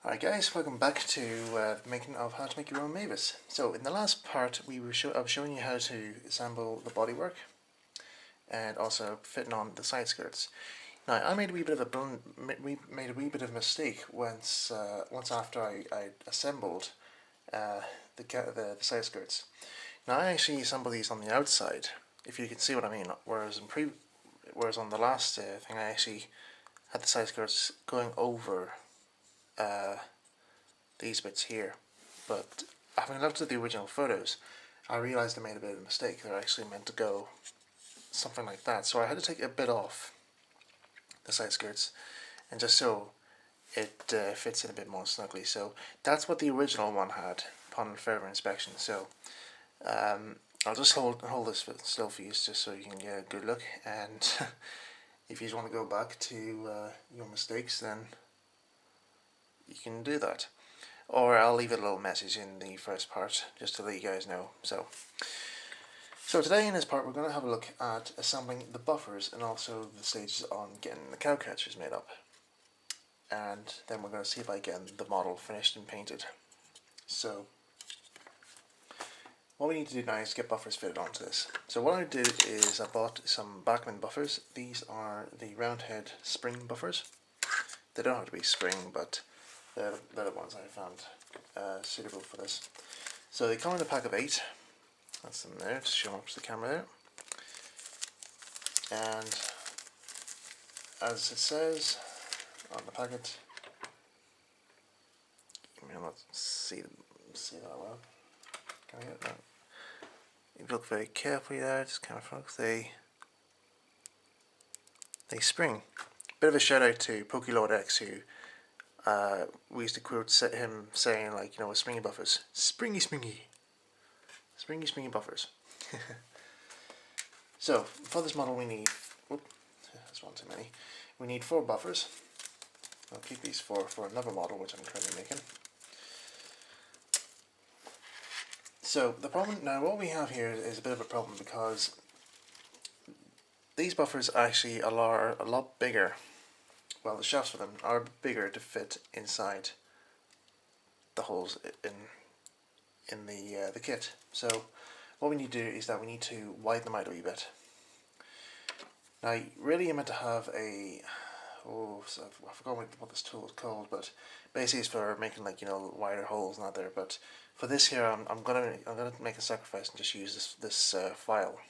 Alright guys, welcome back to making of how to make your own Mavis. So in the last part I was showing you how to assemble the bodywork and also fitting on the side skirts. Now I made a wee bit of a mistake once after I assembled the side skirts. Now I actually assembled these on the outside, if you can see what I mean. Whereas on the last thing I actually had the side skirts going over these bits here, but having looked at the original photos I realised I made a bit of a mistake. They're actually meant to go something like that, so I had to take a bit off the side skirts and just so it fits in a bit more snugly. So that's what the original one had upon further inspection. So I'll just hold this still for you just so you can get a good look, and if you want to go back to your mistakes, then you can do that, or I'll leave a little message in the first part just to let you guys know. So today in this part we're going to have a look at assembling the buffers and also the stages on getting the Cowcatchers made up, and then we're going to see if I get the model finished and painted. So what we need to do now is get buffers fitted onto this. So what I did is I bought some Bachmann buffers. These are the round head spring buffers. They don't have to be spring, but they're the ones I found suitable for this. So they come in a pack of 8. That's them there, just show them up to the camera there. And as it says on the packet, you may not see that well. Can I get that? You look very carefully there, just kind of focus. They spring. Bit of a shout out to Pokélord X, who we used to quote him saying, like, you know, with springy buffers, springy buffers. So for this model we need, that's one too many. We need 4 buffers. I'll keep these for another model which I'm currently making. So the problem now, what we have here is a bit of a problem, because these buffers actually are a lot bigger. Well, the shafts for them are bigger to fit inside the holes in the kit. So what we need to do is that we need to widen them out a wee bit. Now really you're meant to have a, I forgot what this tool is called, but basically it's for making, like, you know, wider holes, not there. But for this here I'm gonna make a sacrifice and just use this file.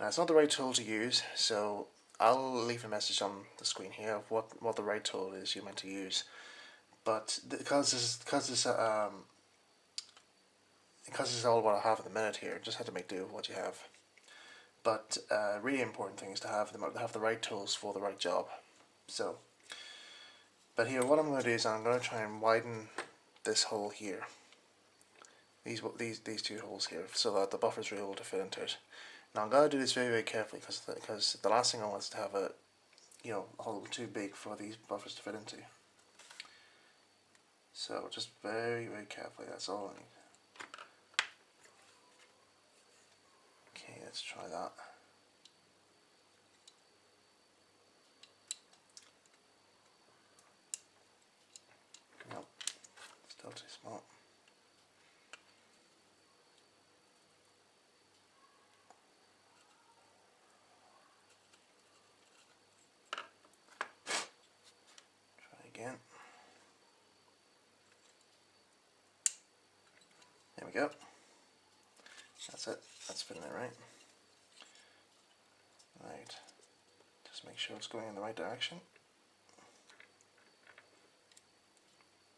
Now it's not the right tool to use, so I'll leave a message on the screen here of what the right tool is you're meant to use. But because this is all what I have at the minute here, just have to make do with what you have. But really important thing is to have the right tools for the right job. So, but here what I'm going to do is I'm going to try and widen this hole here. These 2 holes here, so that the buffers are able to fit into it. Now I'm going to do this very carefully, because the last thing I want is to have a hole too big for these buffers to fit into. So just very carefully, that's all I need. Okay, let's try that. Nope, still too small. Again. There we go. That's it. That's fitting it right. Right. Just make sure it's going in the right direction.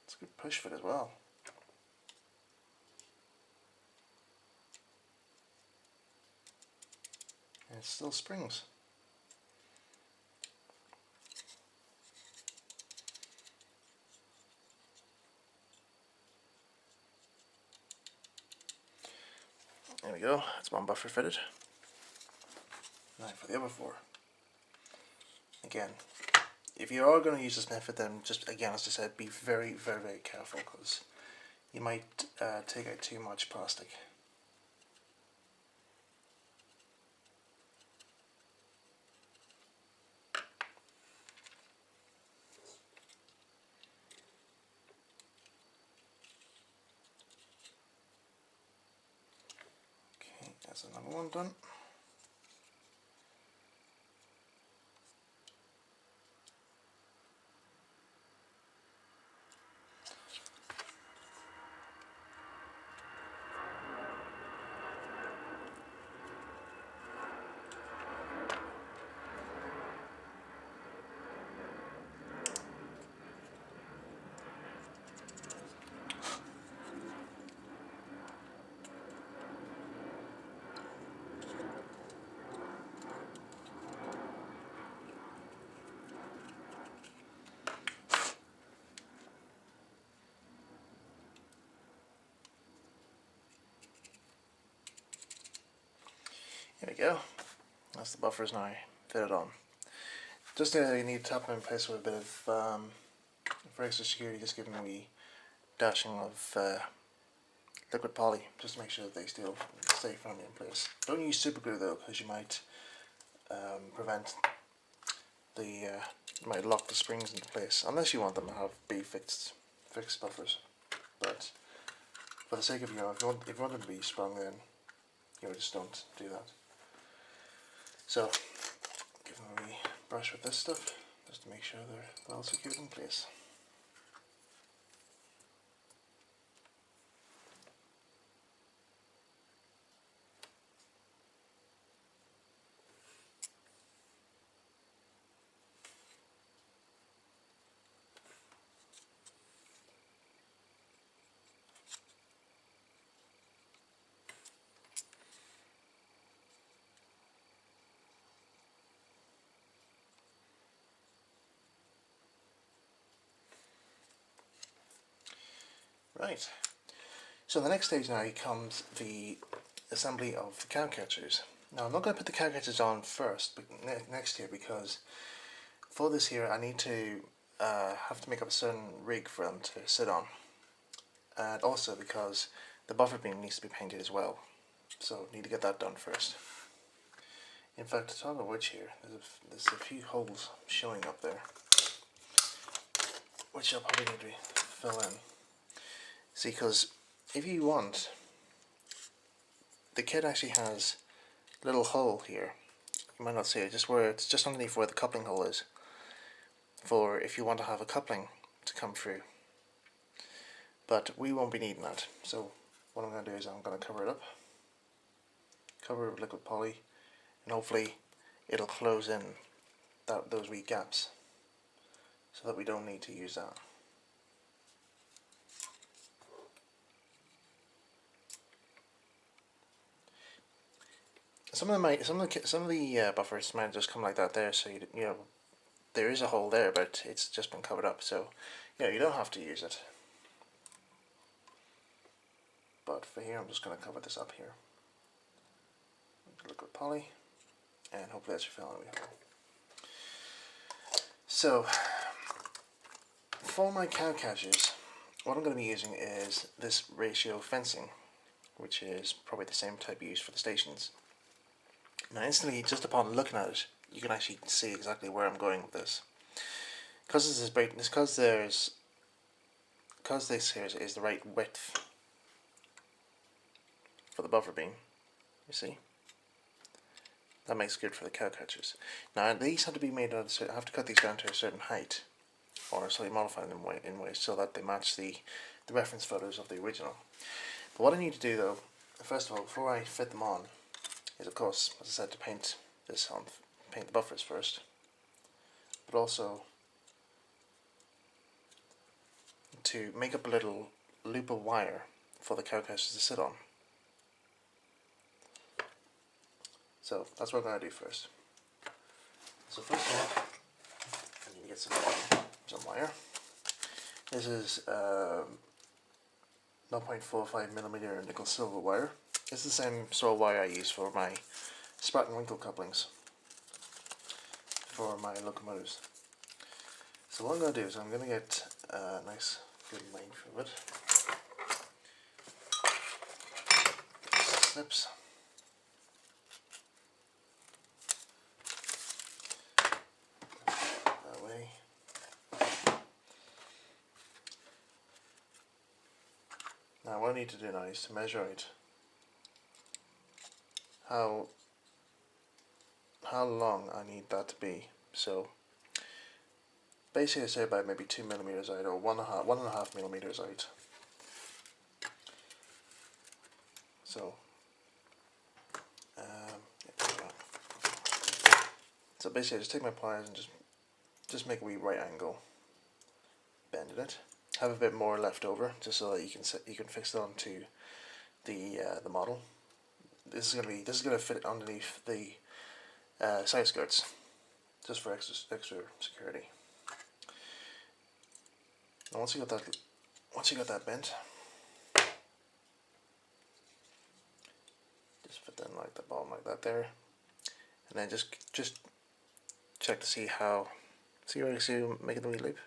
It's a good push fit as well. And it still springs. There we go, that's one buffer fitted. Now for the other 4. Again, if you are going to use this method, then just, again, as I said, be very careful, because you might take out too much plastic. That's another one done. Here we go. That's the buffers now fitted on. Just you need to tap them in place with a bit of, for extra security, just giving a wee dashing of liquid poly, just to make sure that they still stay firmly in place. Don't use super glue though, because you might prevent the, you might lock the springs into place, unless you want them to be fixed buffers. But for the sake of, if you want them to be sprung, then just don't do that. So, give them a wee brush with this stuff, just to make sure they're well secured in place. Right, so the next stage now comes the assembly of the Cowcatchers. Now I'm not going to put the Cowcatchers on first, but next here, because for this here I need to have to make up a certain rig for them to sit on, and also because the buffer beam needs to be painted as well, so need to get that done first. In fact, to talk about which here, there's a few holes showing up there, which I'll probably need to fill in. See, because if you want, the kit actually has a little hole here. You might not see it, it's just underneath where the coupling hole is, for if you want to have a coupling to come through. But we won't be needing that. So what I'm going to do is I'm going to cover it up, cover it with liquid poly, and hopefully it'll close in those wee gaps, so that we don't need to use that. Some of the buffers might just come like that there, so you know there is a hole there, but it's just been covered up, so you don't have to use it. But for here, I'm just going to cover this up here with liquid poly, and hopefully that's your filling. So for my Cowcatchers, what I'm going to be using is this ratio fencing, which is probably the same type used for the stations. Now instantly, just upon looking at it, you can actually see exactly where I'm going with this. Because this here is the right width for the buffer beam, you see? That makes it good for the Cowcatchers. Now these have to be made, I have to cut these down to a certain height, or slightly modify them in ways so that they match the reference photos of the original. But what I need to do though, first of all, before I fit them on, is of course, as I said, to paint the buffers first, but also to make up a little loop of wire for the Cowcatchers to sit on. So that's what I'm going to do first. So first of all, I need to get some wire. This is 0.45mm nickel silver wire. This is the same sort of wire I use for my sprat and winkle couplings for my locomotives. So what I'm going to do is I'm going to get a nice good length of it. Snips. That way. Now what I need to do now is to measure out how long I need that to be. So basically I say about maybe 2 millimeters out, or 1.5 millimeters out. So so basically I just take my pliers and just make a wee right angle, bend it, have a bit more left over just so that you can fix it onto the model. This is gonna fit underneath the side skirts, just for extra security. And once you got that bent, just fit that like the bottom like that there, and then just check to see where you see making the wee loop.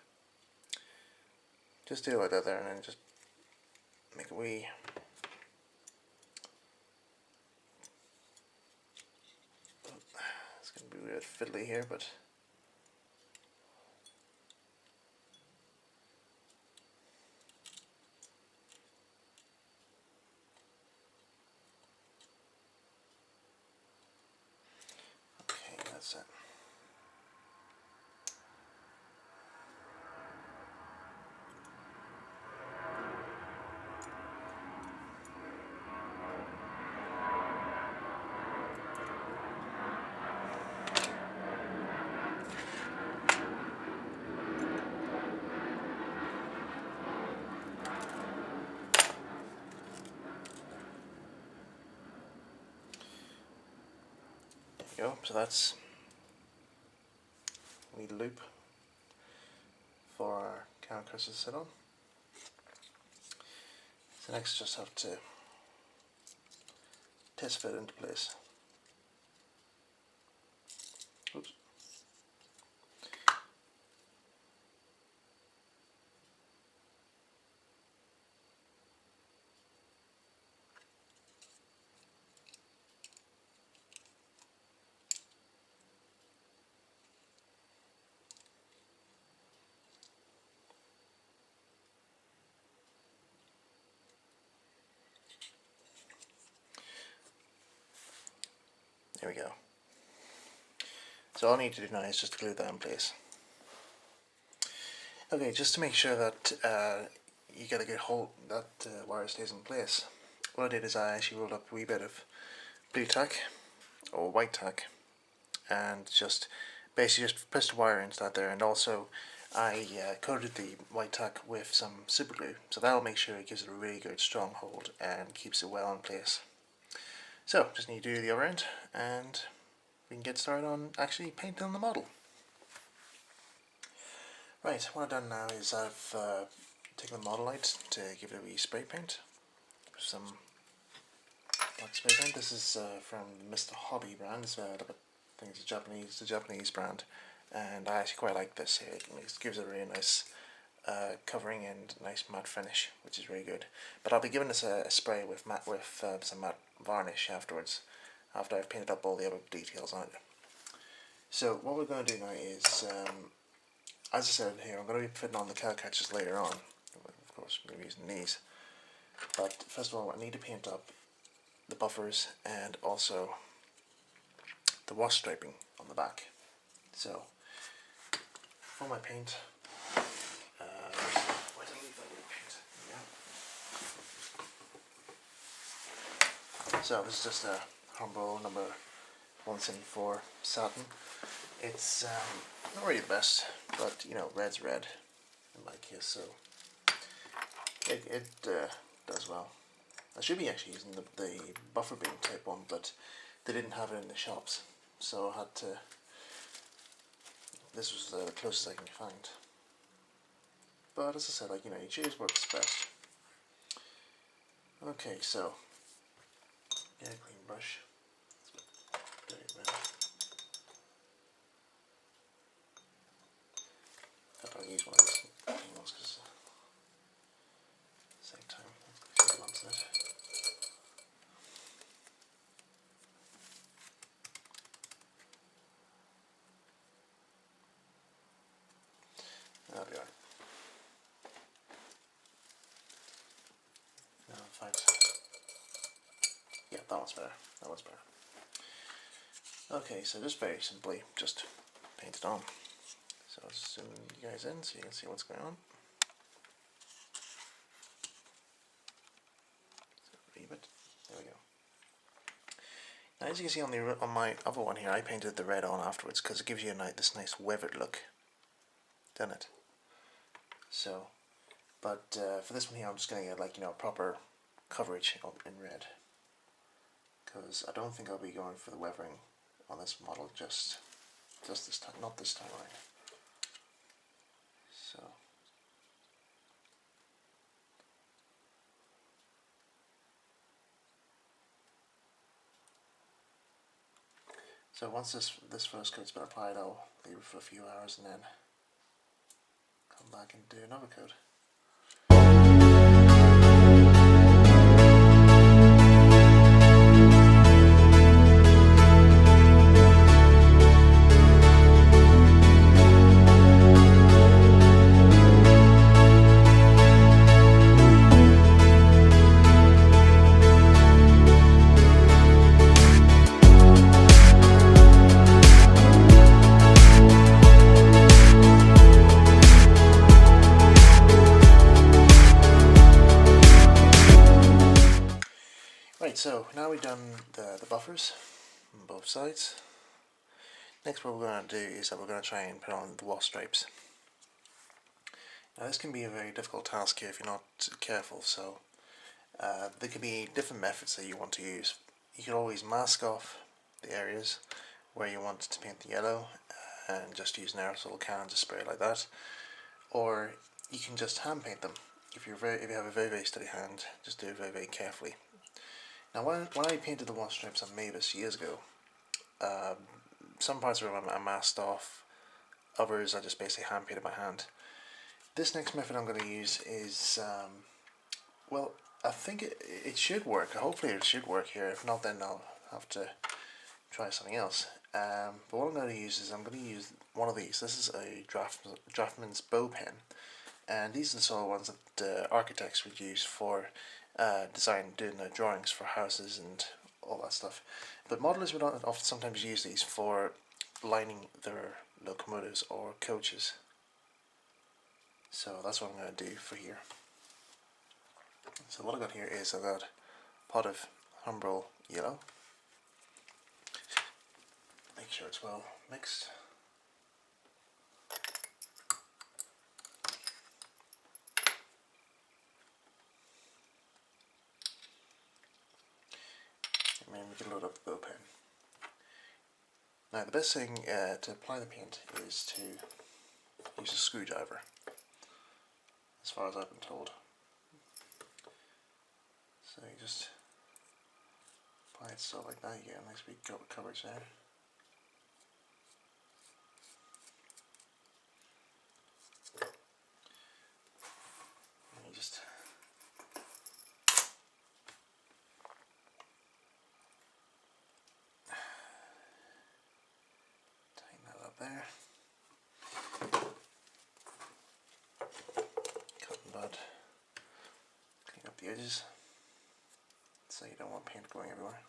Just do it like that there, and then just make a wee. It's gonna be a bit fiddly here, but. Okay, that's it. There you go. So that's a wee loop for our Cowcatchers to sit on. So next just have to test fit into place. Oops. There we go. So all I need to do now is just glue that in place. Okay, just to make sure that you get a good hold, that wire stays in place, what I did is I actually rolled up a wee bit of blue tack or white tack and just basically just pressed the wire into that there, and also I coated the white tack with some super glue, so that'll make sure it gives it a really good strong hold and keeps it well in place. So just need to do the other end and we can get started on actually painting on the model. Right, what I've done now is I've taken the model out to give it a wee spray paint. Some black spray paint. This is from the Mr. Hobby brand. I think it's a Japanese brand, and I actually quite like this here. It gives it a really nice covering and nice matte finish, which is really good. But I'll be giving this a spray with some matte varnish afterwards, after I've painted up all the other details on it. So what we're going to do now is, as I said here, I'm going to be putting on the Cowcatchers later on. Of course, I'm going to be using these. But first of all, I need to paint up the buffers and also the wash striping on the back. So, for my paint, where did I leave that little paint? Yeah. So this is just a Humble number 174 satin. It's not really the best, but you know, red's red in my case, so it does well. I should be actually using the buffer beam type one, but they didn't have it in the shops, so I had to. This was the closest I can find. But as I said, like, you know, you choose what's best. Okay, so get a clean brush. Dirty red. I'll use one of these ones because save time. Let's get onto it. That'll be alright. No, in fact, yeah, that one's better. That one's better. Okay, so just very simply, just paint it on. So I'll zoom you guys in so you can see what's going on. There we go. Now, as you can see on my other one here, I painted the red on afterwards because it gives you this nice weathered look, doesn't it? So, but for this one here, I'm just going to get proper coverage in red, because I don't think I'll be going for the weathering on this model just this time, not this time around. So once this first coat's been applied, I'll leave it for a few hours and then come back and do another coat. Right, so now we've done the buffers on both sides. Next what we're going to do is that we're going to try and put on the wall stripes. Now this can be a very difficult task here if you're not careful, so there could be different methods that you want to use. You could always mask off the areas where you want to paint the yellow and just use an aerosol can to spray it like that, or you can just hand paint them. If you have a very steady hand, just do it very carefully. Now when I painted the wall stripes on Mavis years ago, some parts of them I masked off, others I just basically hand painted by hand. This next method I'm going to use is, well, I think it should work. Hopefully it should work here. If not, then I'll have to try something else. But what I'm going to use is I'm going to use one of these. This is a draftman's bow pen, and these are the sort of ones that architects would use for doing the drawings for houses and all that stuff. But modelers would often sometimes use these for lining their locomotives or coaches. So that's what I'm going to do for here. So what I've got here is I've got a pot of Humbrol yellow. Make sure it's well mixed. And then we can load up the bow pen. Now the best thing to apply the paint is to use a screwdriver, as far as I've been told. So you just apply it so like that, you get a nice big coverage there. And you just tighten that up there. Cotton bud. Clean up the edges so you don't want paint going everywhere.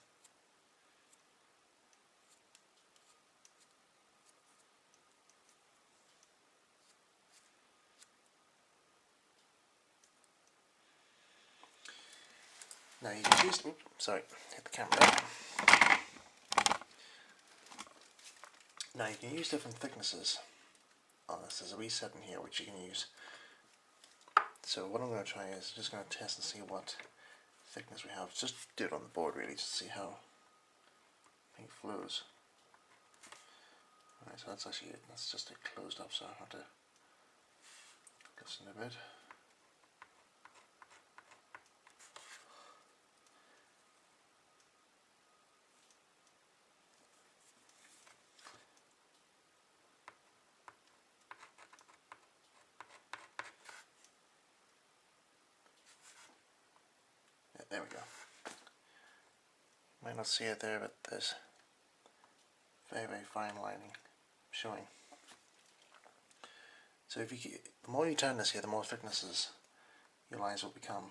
Now you can choose, hit the camera. Now you can use different thicknesses on this. There's a wee setting here which you can use. So what I'm going to try is just going to test and see what thickness we have. Just do it on the board really, just to see how paint flows. Alright, so that's actually it. That's just it closed up, so I have to listen a bit. There we go. Might not see it there, but there's very fine lining showing. So if the more you turn this here, the more thicknesses your lines will become.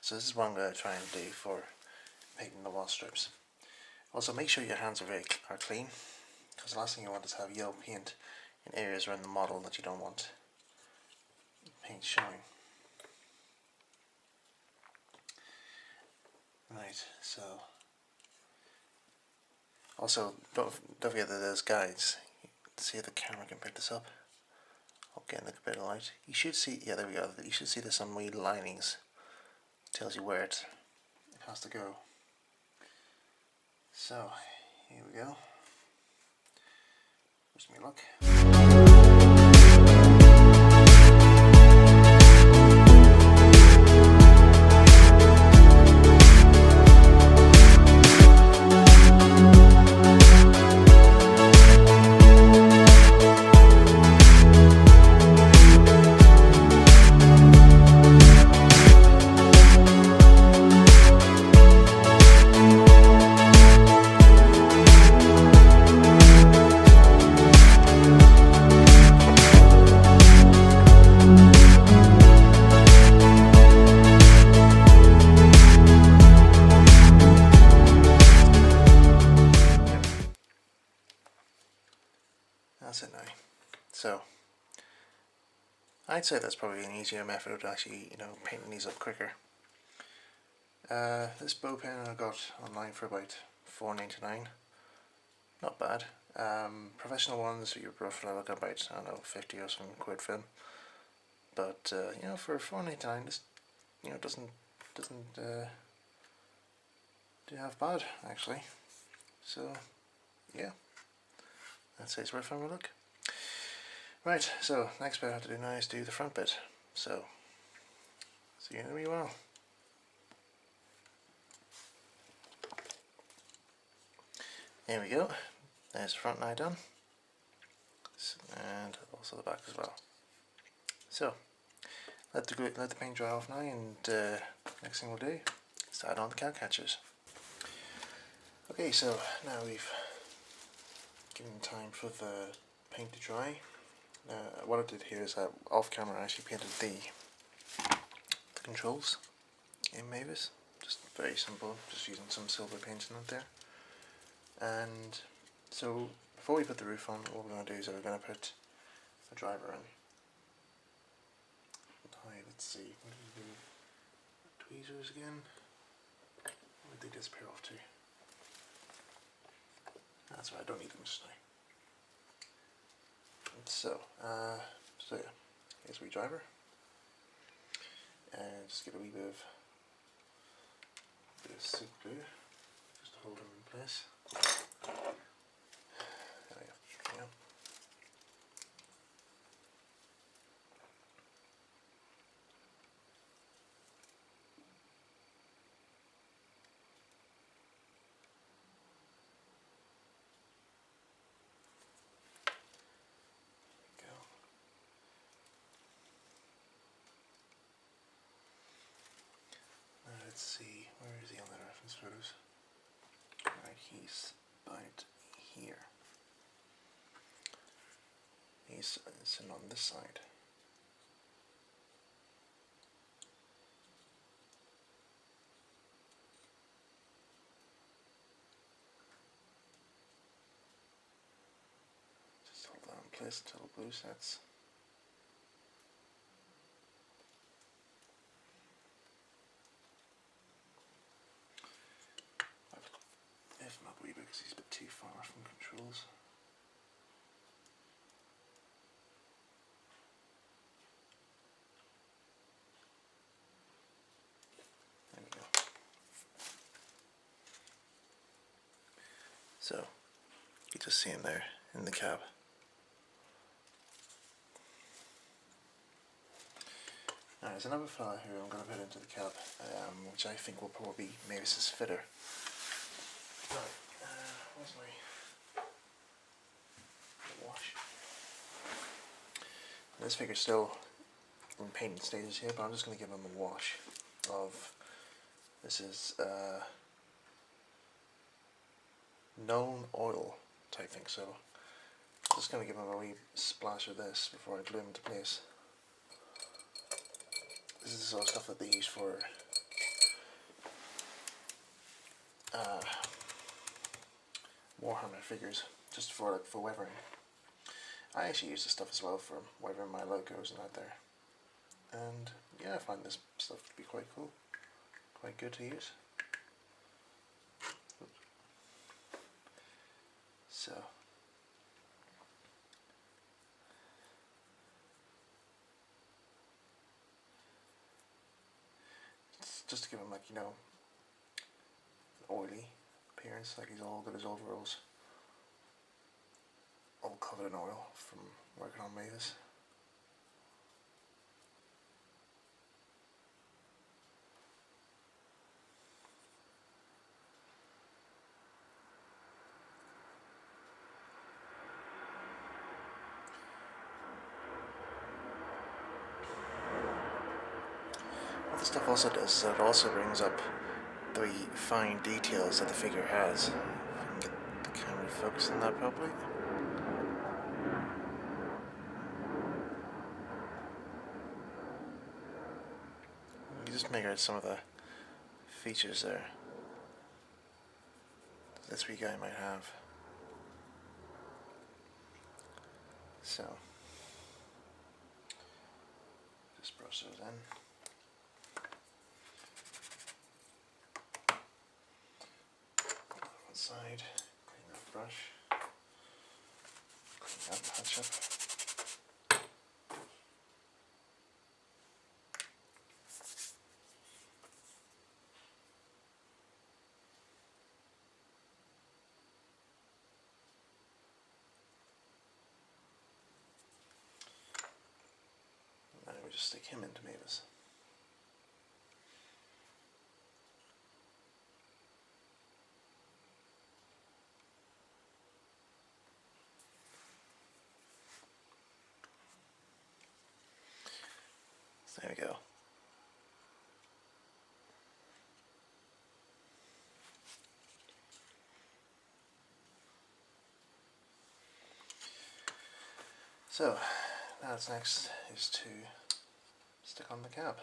So this is what I'm going to try and do for painting the wall strips. Also, make sure your hands are clean, because the last thing you want is to have yellow paint in areas around the model that you don't want paint showing. Right, so also don't forget that there's guides. See if the camera can pick this up. Okay, look a bit of light. You should see, yeah, there we go. You should see there's some wee linings. Tells you where it has to go. So here we go. Wish me luck. That's it now. So I'd say that's probably an easier method of actually, painting these up quicker. This bow pen I got online for about $4.99. Not bad. Professional ones you're roughly looking about, I don't know, 50 or some quid for them. But for $4.99, this doesn't do half bad actually. So yeah. I'd say it's worth having a look. Right, so next bit I have to do now is do the front bit. So, see you in a wee while. There we go. There's the front now done. And also the back as well. So, let the paint dry off now, and next thing we'll do is add on the Cowcatchers. Okay, so now we've given time for the paint to dry. What I did here is off camera I actually painted the controls in Mavis. Just very simple, just using some silver paint in it there. And so before we put the roof on, what we're going to do is we're going to put a driver in. Let's see, what did we do? Tweezers again. Where did they disappear off to? That's right, I don't need them just now. So yeah, here's a wee driver, and just get a wee bit of super glue just to hold them in place. There we go. Yeah. Let's see, where is he on the reference photos? Right, he's about here. He's sitting on this side. Just hold that in place until the blue sets. Because he's a bit too far from controls. There we go. So you just see him there in the cab. Now there's another fella who I'm going to put into the cab, which I think will probably be Mavis's fitter. Right. Where's my wash? This figure's still in painting stages here, but I'm just going to give him a wash of, this is known oil type thing, so I'm just going to give him a wee splash of this before I glue him into place. This is the sort of stuff that they use for Warhammer figures, just for weathering. I actually use this stuff as well for weathering my logos and that there. And yeah, I find this stuff to be quite cool, quite good to use. So it's just to give him, like, you know, an oily appearance, like he's all got his overalls all covered in oil from working on Mavis. What this stuff also does is it also brings up the fine details that the figure has. If I can get the camera focused on that properly. You just make out some of the features there this wee guy might have. So just brush those in. One side, clean that brush, clean that patch up. And we just stick him into Mavis. So there we go. So now what's next is to stick on the cab.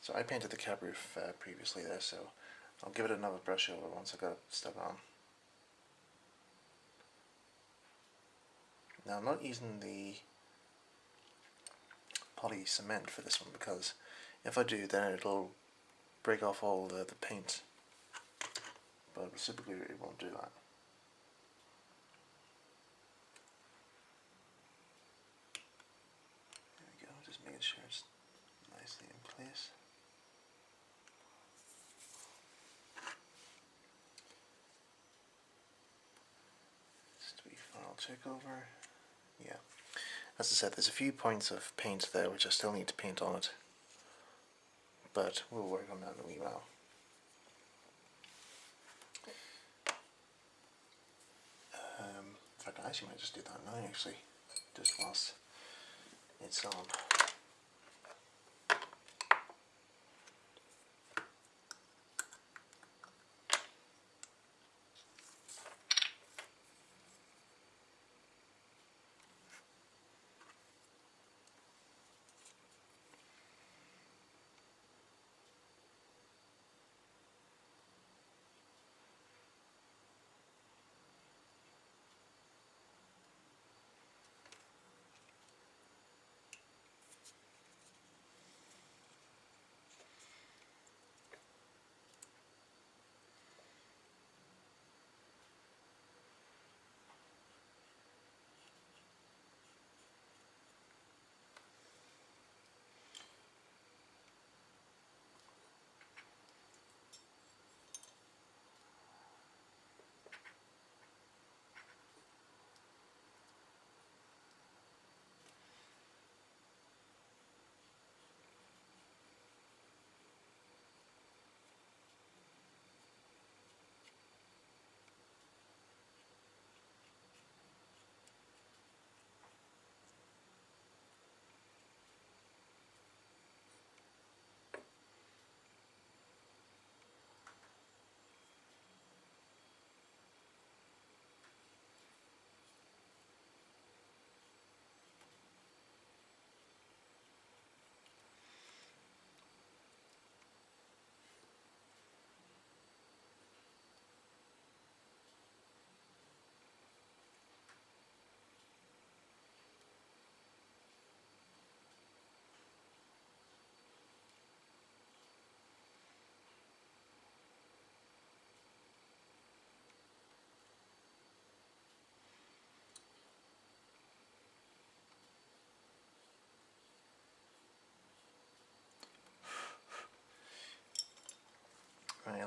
So I painted the cab roof previously there, so I'll give it another brush over once I got it stuck on. Now I'm not using the poly cement for this one, because if I do, then it'll break off all the paint, but reciprocally it won't do that. There we go, just making sure it's nicely in place. Just a wee final check over. Yeah, as I said, there's a few points of paint there which I still need to paint on it, but we'll work on that in a wee while. In fact, I actually might just do that now, actually, just whilst it's on.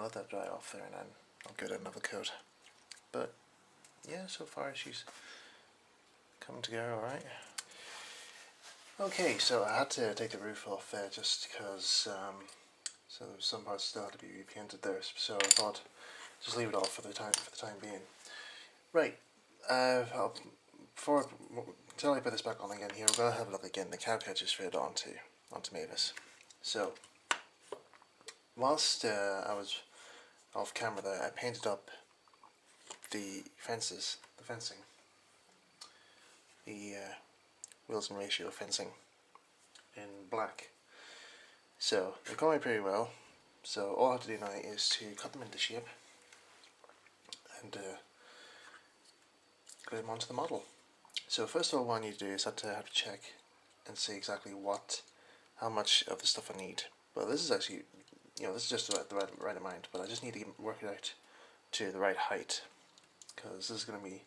let that dry off there and then I'll give it another coat. But yeah, so far she's coming together alright. Okay, so I had to take the roof off there just because so there was some parts still had to be repainted there, so I thought just leave it off for the time being. Right, until I put this back on again here, we're going to have a look again. The Cowcatchers fitted onto Mavis. So whilst I was off camera there, I painted up the fencing, the Wilson ratio fencing in black. So they're going pretty well. So all I have to do now is to cut them into shape and glue them onto the model. So first of all, what I need to do is have to check and see exactly how much of the stuff I need. Well, this is actually, this is just about the right amount, but I just need to work it out to the right height, because this is going to be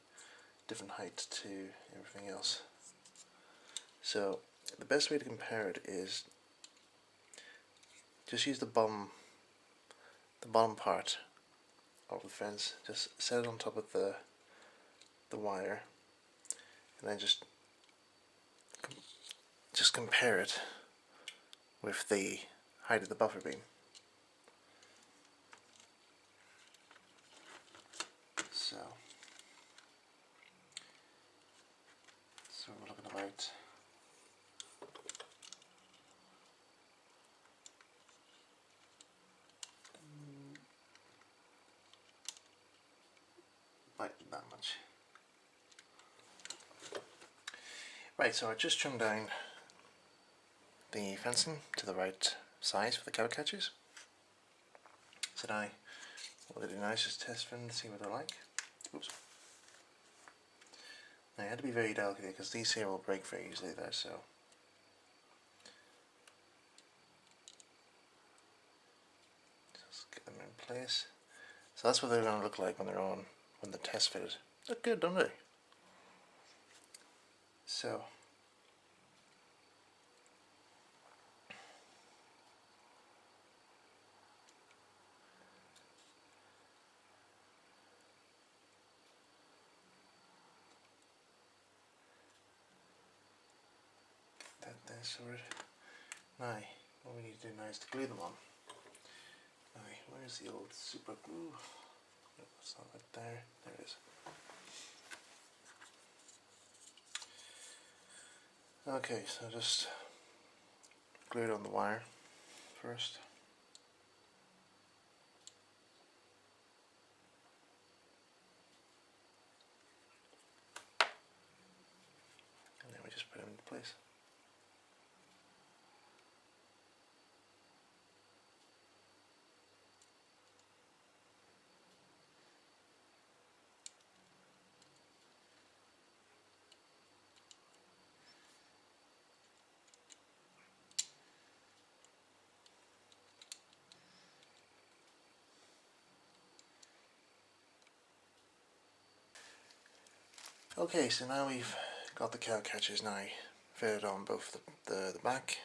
different height to everything else. So the best way to compare it is just use the bottom part of the fence, just set it on top of the wire, and then just compare it with the height of the buffer beam. So we're looking about that much. Right, so I just trimmed down the fencing to the right size for the Cowcatchers. So now what I do now is just test them to see what they're like. Oops. Now you have to be very delicate because these here will break very easily there, so just get them in place. So that's what they're going to look like when they're test fitted. Look good, don't they? So that there sorted. Now what we need to do now is to glue them on. Now where's the old super glue? No, it's not right there. There it is. Okay, so just glue it on the wire first. And then we just put it into place. Okay, so now we've got the Cowcatchers now fitted on both the back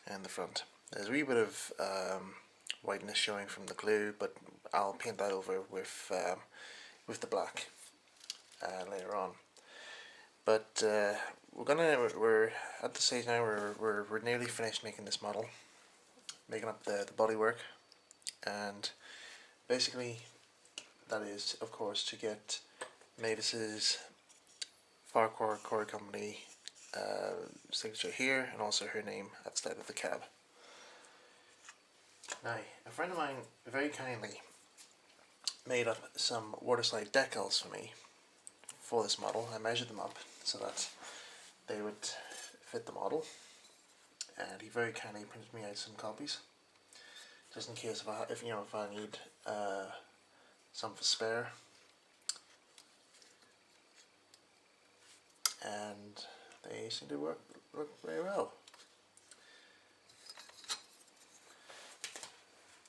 and the front. There's a wee bit of whiteness showing from the glue, but I'll paint that over with the black later on. But we're at the stage now where we're nearly finished making this model, making up the bodywork, and basically that is, of course, to get Mavis's Quarry company signature here, and also her name at the side of the cab. Now, a friend of mine very kindly made up some waterslide decals for me for this model. I measured them up so that they would fit the model, and he very kindly printed me out some copies, just in case if I need some for spare. And they seem to work very well.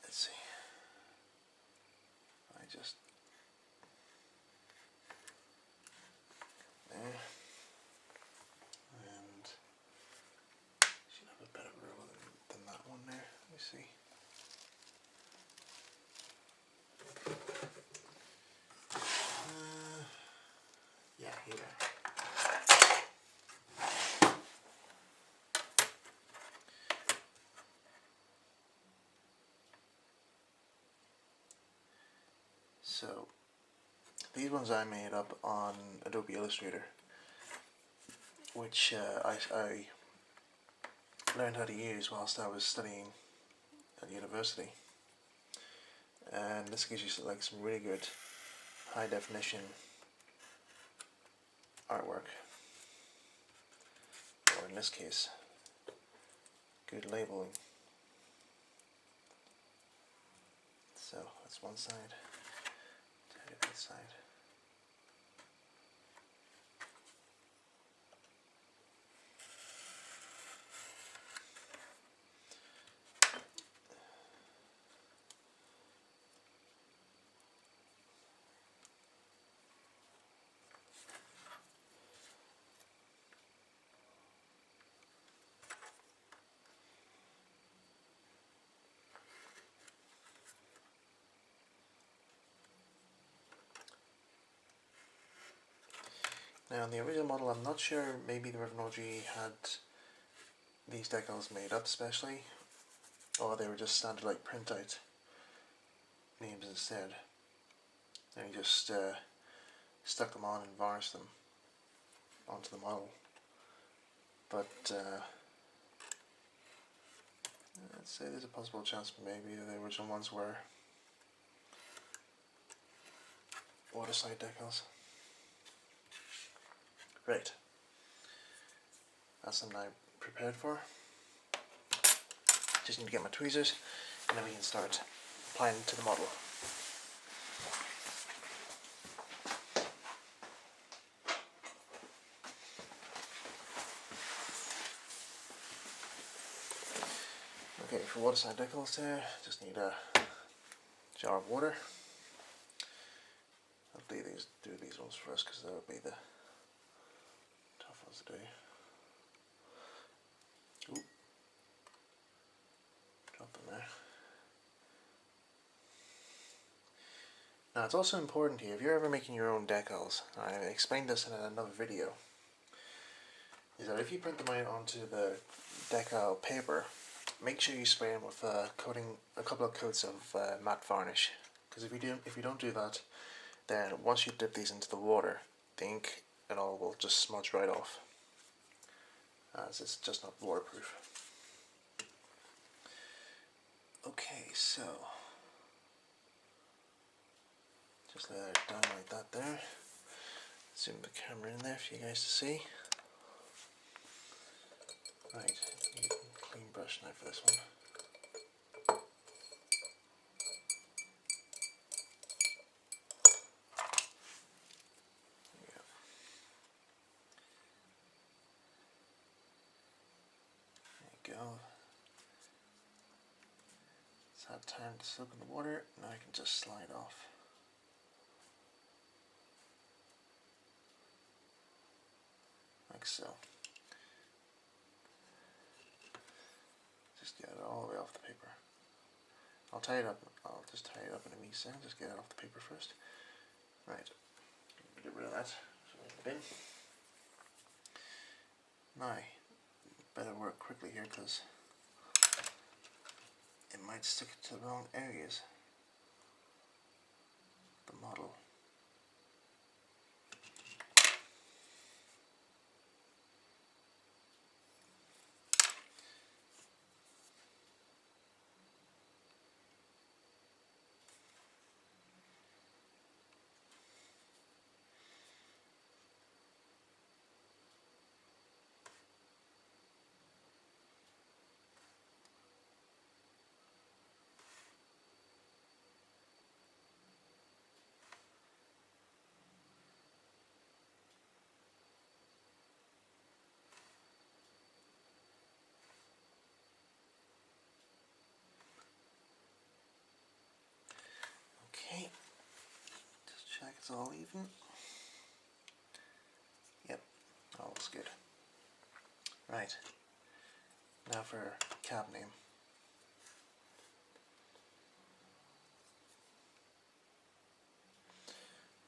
Let's see. I just there, and should have a better ruler than that one there. Let me see. So these ones I made up on Adobe Illustrator, which I learned how to use whilst I was studying at university. And this gives you like some really good high definition artwork, or in this case, good labeling. So that's one side, tidy that side. Now in the original model, I'm not sure, maybe the Revnology had these decals made up specially, or they were just standard like printout names instead. And he just stuck them on and varnished them onto the model. But I'd say there's a possible chance maybe the original ones were waterside decals. Right, that's something I'm prepared for. Just need to get my tweezers and then we can start applying to the model. Okay, for waterside decals there, just need a jar of water. I'll do these ones first because that would be the tough ones to do. Ooh. Drop them there. Now it's also important here, if you're ever making your own decals, I explained this in another video, is that if you print them out onto the decal paper, make sure you spray them with a couple of coats of matte varnish. Because if you don't do that, then once you dip these into the water, the ink and all will just smudge right off, as it's just not waterproof. Okay, so just lay it down like that there. Zoom the camera in there for you guys to see. Right, need a clean brush now for this one. There you go. It's had time to soak in the water, now I can just slide off. Like so. Just get it all the way off the paper. I'll just tie it up in a wee second, just get it off the paper first. Right, get rid of that, so in the bin. Now, better work quickly here because it might stick to the wrong areas. The model. Okay, just check it's all even. Yep, all looks good. Right, now for cab name.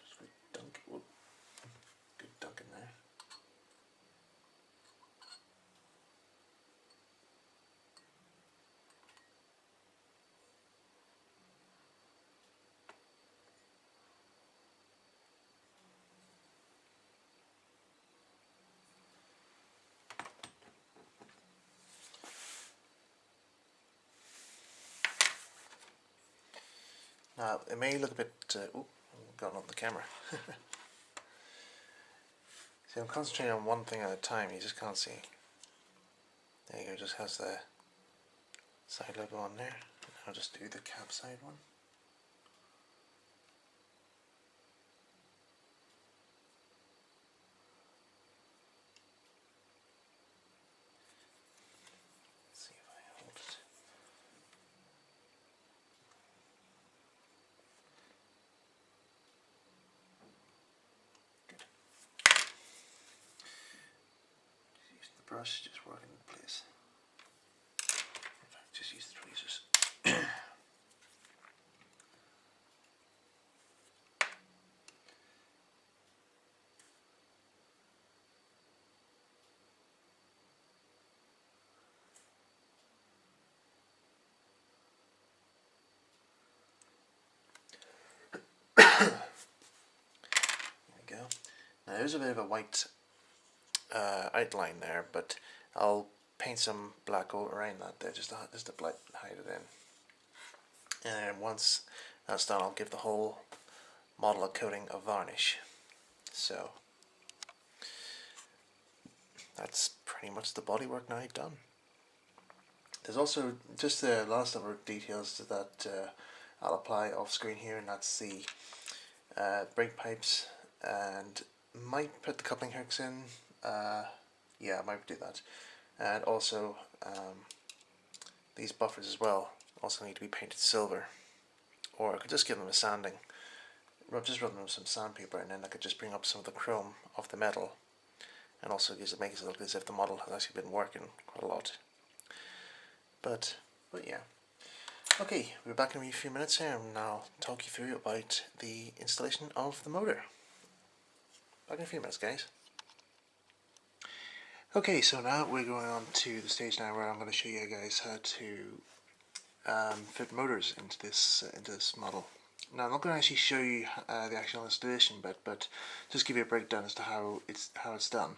Just good dunk, whoop, good dunk in there. It may look a bit... ooh, I've gotten on the camera. See, I'm concentrating on one thing at a time, you just can't see. There you go, just has the side logo on there. I'll just do the cab side one. Let's see if I hold it. Good. Use the brush, just work it in place. In fact, just use the tweezers. There we go. Now there's a bit of a white outline there, but I'll paint some black around that there, just to hide it in. And once that's done, I'll give the whole model a coating of varnish. So that's pretty much the bodywork now done. There's also just the last number of details that I'll apply off screen here, and that's the brake pipes, and might put the coupling hooks in. Yeah, I might do that. And also these buffers as well also need to be painted silver, or I could just give them a sanding. Just rub them with some sandpaper, and then I could just bring up some of the chrome of the metal, and also makes it look as if the model has actually been working quite a lot. But yeah. Okay, we're back in a few minutes here, and I'll talk you through about the installation of the motor. Back in a few minutes, guys. Okay, so now we're going on to the stage now where I'm going to show you guys how to fit motors into this model. Now I'm not going to actually show you the actual installation bit, but just give you a breakdown as to how it's done.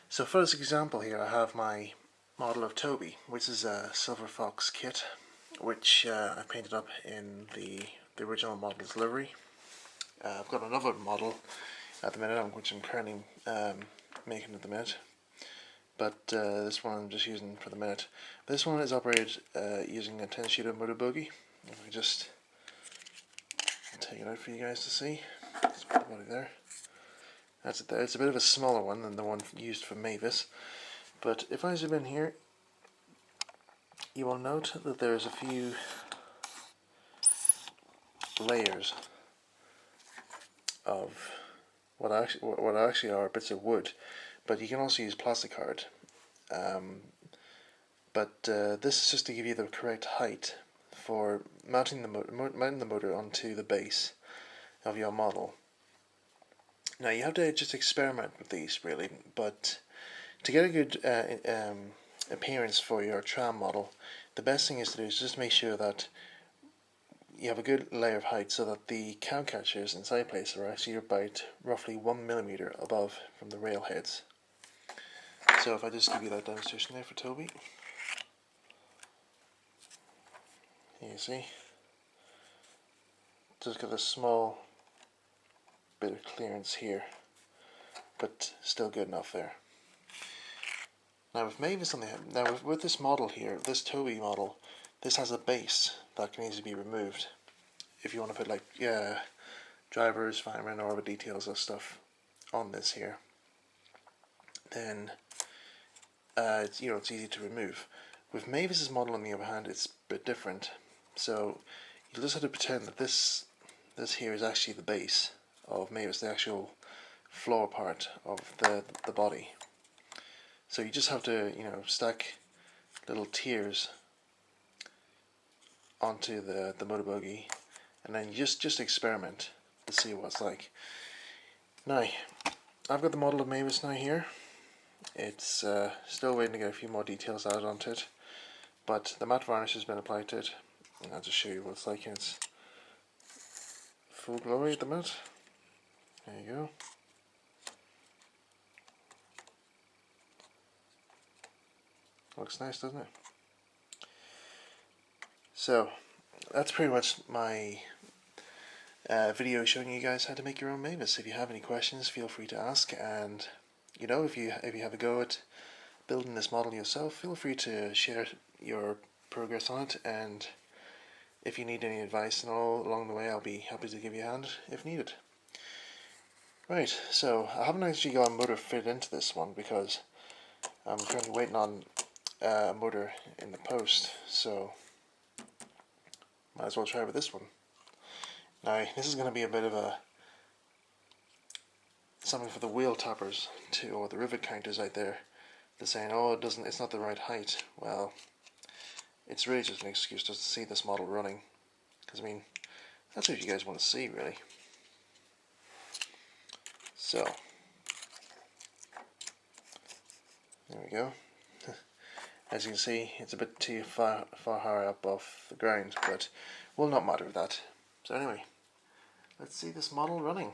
So for this example here, I have my model of Toby, which is a Silver Fox kit, which I painted up in the original model's livery. I've got another model at the minute, which I'm currently making at the minute, but this one I'm just using for the minute. This one is operated using a 10-shooter motor bogie. If I just take it out for you guys to see, let's put the body there. That's it there. It's a bit of a smaller one than the one used for Mavis, but if I zoom in here, you will note that there's a few layers of what actually are bits of wood, but you can also use plastic card. This is just to give you the correct height for mounting the motor onto the base of your model. Now you have to just experiment with these really, but to get a good appearance for your tram model, the best thing is to do is just make sure that you have a good layer of height so that the cowcatchers and side plates are actually about roughly 1 millimeter above from the rail heads. So if I just give you that demonstration there for Toby, you see, just got a small bit of clearance here, but still good enough there. Now with Mavis on the head, with this model here, this Toby model, this has a base that can easily be removed. If you want to put like drivers, firemen, or other details of stuff on this here, then it's easy to remove. With Mavis's model on the other hand, it's a bit different. So you'll just have to pretend that this here is actually the base of Mavis, the actual floor part of the body. So you just have to stack little tiers onto the motor bogie, and then you just experiment to see what it's like. Now I've got the model of Mavis now here. It's still waiting to get a few more details added onto it, but the matte varnish has been applied to it, and I'll just show you what it's like in its full glory at the minute. There you go. Looks nice, doesn't it? So that's pretty much my video showing you guys how to make your own Mavis. If you have any questions, feel free to ask, and you know, if you have a go at building this model yourself, feel free to share your progress on it, and if you need any advice and all along the way, I'll be happy to give you a hand if needed. Right, so I haven't actually got a motor fitted into this one because I'm currently waiting on a motor in the post, so might as well try with this one. Now, this is going to be a bit of something for the wheel tappers too, or the rivet counters out there. They're saying, oh, it's not the right height. Well, it's really just an excuse just to see this model running, because I mean, that's what you guys want to see, really. So, there we go. As you can see, it's a bit too far higher up off the ground, but will not matter with that. So anyway, let's see this model running.